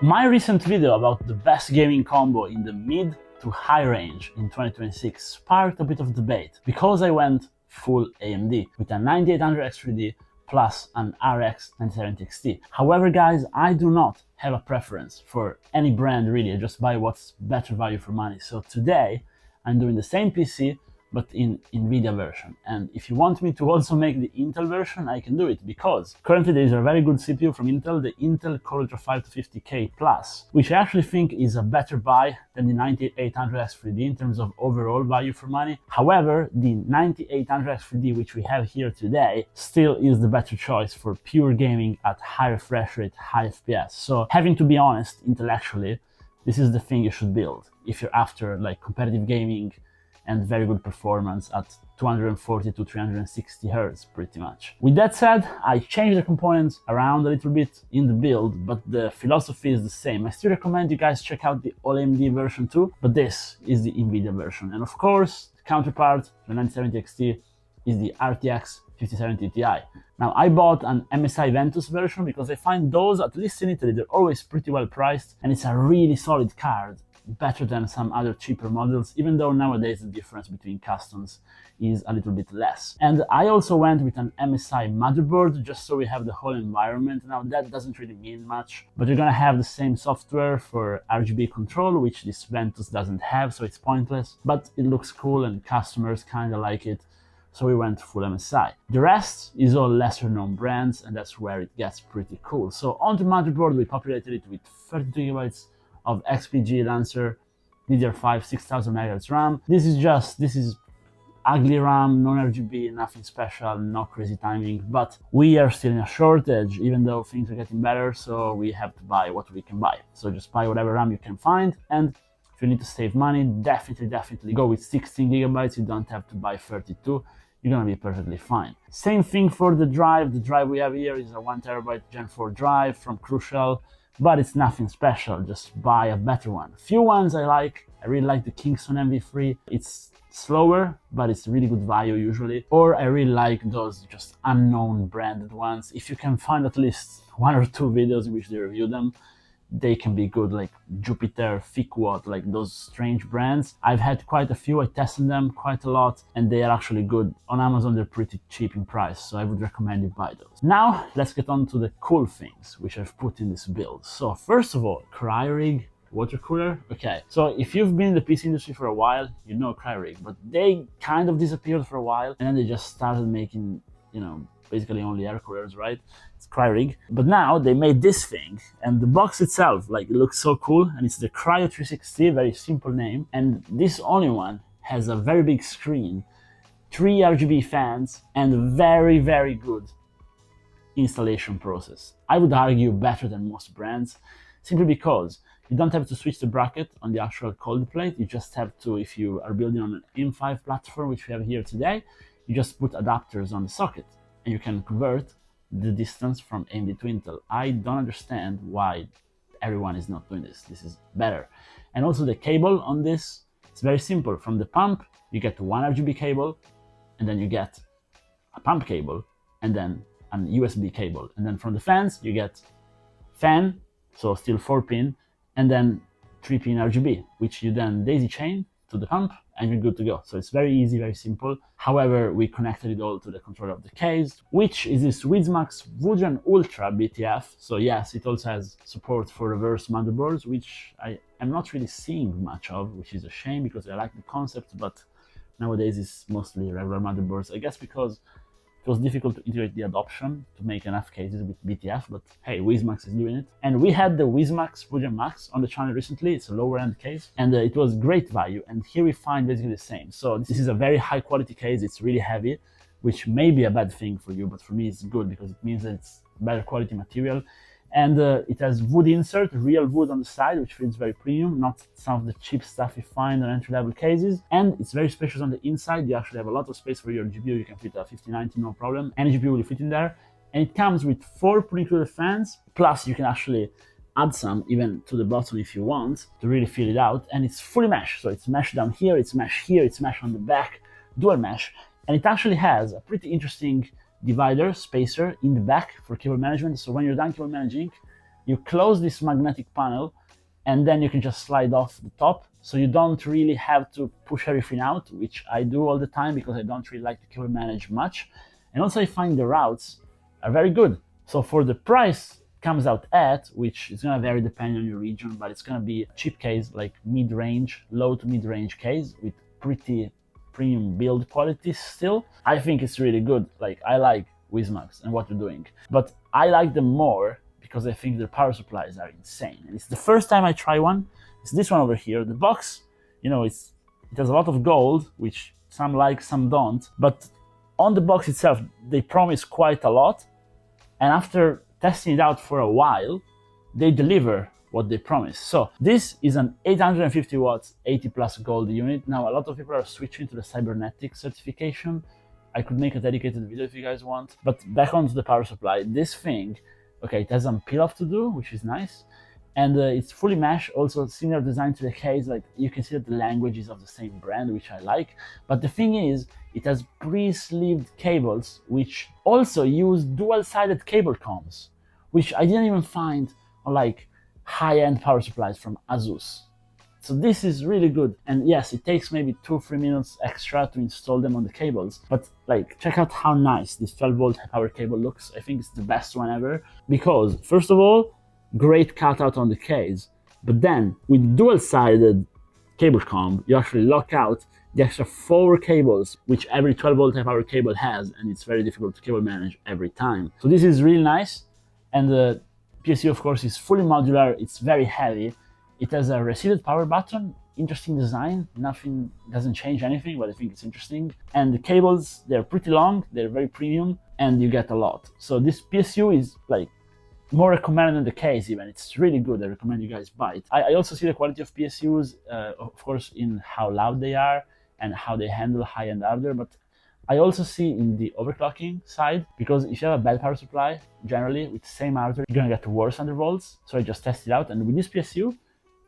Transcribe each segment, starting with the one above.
My recent video about the best gaming combo in the mid to high range in 2026 sparked a bit of debate because I went full AMD with a 9800 X3D plus an RX 9070 XT. However, guys, I do not have a preference for any brand really. I just buy what's better value for money. So today I'm doing the same PC but in NVIDIA version. And if you want me to also make the Intel version, I can do it because currently there is a very good CPU from Intel, the Intel Core Ultra 550K Plus, which I actually think is a better buy than the 9800 X3D in terms of overall value for money. However, the 9800 X3D, which we have here today, still is the better choice for pure gaming at high refresh rate, high FPS. So having to be honest, intellectually, this is the thing you should build if you're after like competitive gaming and very good performance at 240 to 360 Hz pretty much. With that said, I changed the components around a little bit in the build, but the philosophy is the same. I still recommend you guys check out the all AMD version too, but this is the NVIDIA version. And of course, the counterpart, the 9070 XT, is the RTX 5070 Ti. Now, I bought an MSI Ventus version because I find those, at least in Italy, they're always pretty well priced, and it's a really solid card, better than some other cheaper models, even though nowadays the difference between customs is a little bit less. And I also went with an MSI motherboard just so we have the whole environment. Now that doesn't really mean much, but you're gonna have the same software for RGB control, which this Ventus doesn't have, so it's pointless, but it looks cool and customers kind of like it. So we went full MSI. The rest is all lesser known brands, and that's where it gets pretty cool. So on the motherboard, we populated it with 32 GB of XPG Lancer DDR5 6000 MHz RAM. This is ugly RAM, non-RGB, nothing special, no crazy timing, but we are still in a shortage, even though things are getting better, so we have to buy what we can buy. So just buy whatever RAM you can find, and if you need to save money, definitely go with 16 GB. You don't have to buy 32. You're gonna be perfectly fine. Same thing for the drive. The drive we have here is a 1 TB Gen4 drive from Crucial, but it's nothing special. Just buy a better one. Few ones I like. I really like the Kingston MV3. It's slower, but it's really good value usually. Or I really like those just unknown branded ones. If you can find at least 1 or 2 videos in which they review them, they can be good, like Jupiter, Thickwatt, like those strange brands. I've had quite a few, I tested them quite a lot, and they are actually good. On Amazon, they're pretty cheap in price, so I would recommend you buy those. Now, let's get on to the cool things which I've put in this build. So first of all, Cryorig water cooler. Okay, so if you've been in the PC industry for a while, you know Cryorig, but they kind of disappeared for a while, and then they just started making, basically only air coolers, right? It's Cryorig. But now they made this thing, and the box itself, like, it looks so cool, and it's the Cryo 360, very simple name. And this only one has a very big screen, 3 RGB fans, and very, very good installation process. I would argue better than most brands, simply because you don't have to switch the bracket on the actual cold plate. You just have to, if you are building on an M5 platform, which we have here today, you just put adapters on the socket, and you can convert the distance from AMD to Intel. I don't understand why everyone is not doing this. This is better. And also the cable on this, it's very simple. From the pump, you get 1 RGB cable, and then you get a pump cable, and then an USB cable. And then from the fans, you get fan, so still 4-pin, and then 3-pin RGB, which you then daisy chain to the pump, and you're good to go. So it's very easy, very simple. However, we connected it all to the controller of the case, which is this Wizmax Woodrian Ultra BTF. So yes, it also has support for reverse motherboards, which I am not really seeing much of, which is a shame because I like the concept, but nowadays it's mostly regular motherboards. I guess because it was difficult to integrate the adoption to make enough cases with BTF, but hey, Wizmax is doing it. And we had the Wizmax Woodrian Max on the channel recently. It's a lower end case, and it was great value. And here we find basically the same. So this is a very high quality case. It's really heavy, which may be a bad thing for you, but for me it's good because it means that it's better quality material. And it has wood insert, real wood on the side, which feels very premium, not some of the cheap stuff you find on entry-level cases. And it's very spacious on the inside. You actually have a lot of space for your GPU. You can fit a 5090, no problem. Any GPU will fit in there. And it comes with 4 pre-included fans, plus you can actually add some even to the bottom if you want to really fill it out. And it's fully mesh, so it's mesh down here, it's mesh here, it's mesh on the back, dual mesh. And it actually has a pretty interesting divider, spacer in the back for cable management. So when you're done cable managing, you close this magnetic panel and then you can just slide off the top. So you don't really have to push everything out, which I do all the time because I don't really like to cable manage much. And also I find the routes are very good. So for the price it comes out at, which is gonna vary depending on your region, but it's gonna be a cheap case, like mid-range, low to mid-range case with pretty premium build quality still. I think it's really good. Like, I like Wizmax and what they're doing, but I like them more because I think their power supplies are insane. And it's the first time I try one. It's this one over here. The box, you know, it has a lot of gold, which some like, some don't, but on the box itself, they promise quite a lot. And after testing it out for a while, they deliver what they promise. So this is an 850 watts, 80 plus gold unit. Now, a lot of people are switching to the cybernetic certification. I could make a dedicated video if you guys want, but back onto the power supply. This thing, okay, it has some peel off to do, which is nice. And it's fully mesh, also similar design to the case. Like, you can see that the language is of the same brand, which I like. But the thing is, it has pre-sleeved cables, which also use dual-sided cable combs, which I didn't even find on like high-end power supplies from Asus. So this is really good. And yes, it takes maybe 2-3 minutes extra to install them on the cables, but like, check out how nice this 12 volt power cable looks. I think it's the best one ever because, first of all, great cutout on the case, but then with dual-sided cable comb, you actually lock out the extra 4 cables, which every 12 volt power cable has, and it's very difficult to cable manage every time. So this is really nice. And the PSU, of course, is fully modular. It's very heavy. It has a receded power button, interesting design. Nothing, doesn't change anything, but I think it's interesting. And the cables, they're pretty long, they're very premium, and you get a lot. So this PSU is like more recommended than the case even. It's really good. I recommend you guys buy it. I also see the quality of PSUs, of course, in how loud they are and how they handle high-end hardware, but I also see in the overclocking side, because if you have a bad power supply, generally with the same hardware, you're gonna get worse undervolts. So I just tested it out, and with this PSU,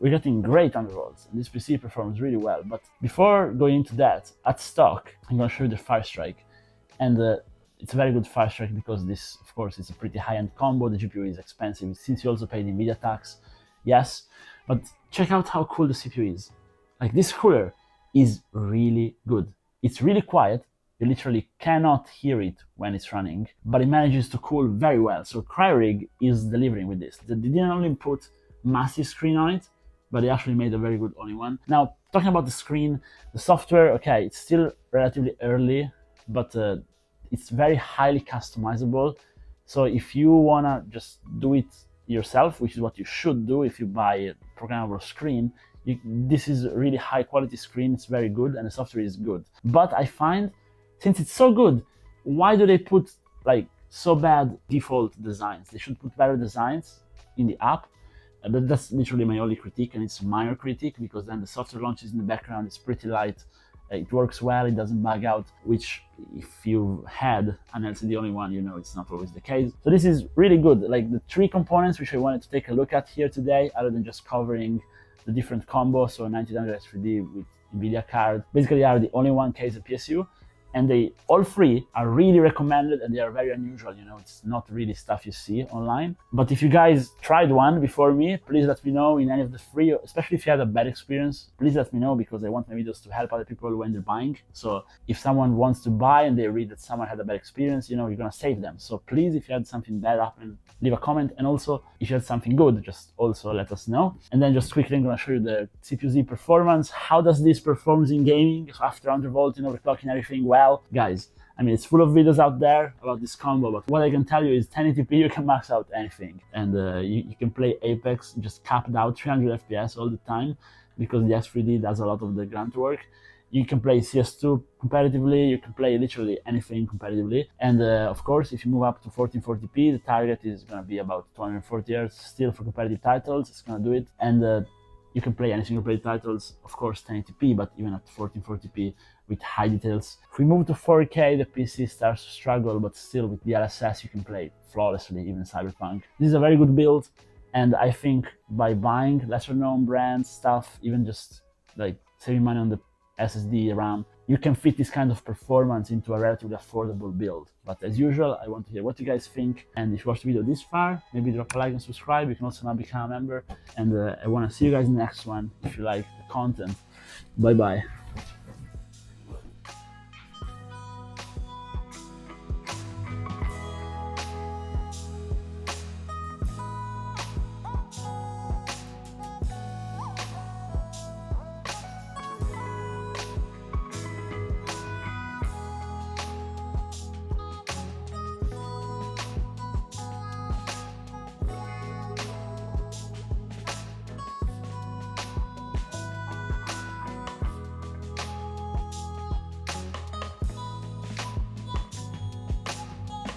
we're getting great undervolts, and this PC performs really well. But before going into that, at stock, I'm gonna show you the Firestrike, and it's a very good Firestrike because this, of course, is a pretty high-end combo. The GPU is expensive since you also pay the NVIDIA tax, yes, but check out how cool the CPU is. Like, this cooler is really good. It's really quiet. You literally cannot hear it when it's running, but it manages to cool very well. So Cryorig is delivering with this. They didn't only put massive screen on it, but they actually made a very good all-in-one. Now, talking about the screen, the software, okay, it's still relatively early, but it's very highly customizable. So if you wanna just do it yourself, which is what you should do if you buy a programmable screen, this is a really high quality screen. It's very good, and the software is good. But I find, since it's so good, why do they put like so bad default designs? They should put better designs in the app. That's literally my only critique, and it's a minor critique because then the software launches in the background. It's pretty light. It works well. It doesn't bug out, which if you had an LCD only one, you know it's not always the case. So this is really good. Like, the 3 components which I wanted to take a look at here today, other than just covering the different combos, so 9800 S3D with NVIDIA card, basically are the only one case of PSU. And they all 3 are really recommended, and they are very unusual. You know, it's not really stuff you see online. But if you guys tried one before me, please let me know in any of the 3, especially if you had a bad experience. Please let me know, because I want my videos to help other people when they're buying. So if someone wants to buy and they read that someone had a bad experience, you know, you're gonna save them. So please, if you had something bad happen, leave a comment. And also, if you had something good, just also let us know. And then just quickly, I'm gonna show you the CPU-Z performance. How does this perform in gaming after undervolting, overclocking, everything? Well, guys, I mean, it's full of videos out there about this combo, but what I can tell you is 1080p, you can max out anything. And you can play Apex just capped out 300 FPS all the time, because the X3D does a lot of the grunt work. You can play CS2 competitively, you can play literally anything competitively. And of course, if you move up to 1440p, the target is gonna be about 240 Hz still for competitive titles. It's gonna do it. And you can play any single player titles, of course 1080p, but even at 1440p with high details. If we move to 4K, the PC starts to struggle, but still with DLSS you can play flawlessly, even Cyberpunk. This is a very good build, and I think by buying lesser known brands stuff, even just like saving money on the SSD, RAM, you can fit this kind of performance into a relatively affordable build. But as usual, I want to hear what you guys think, and if you watched the video this far, maybe drop a like and subscribe. You can also now become a member, and I want to see you guys in the next one if you like the content. Bye bye.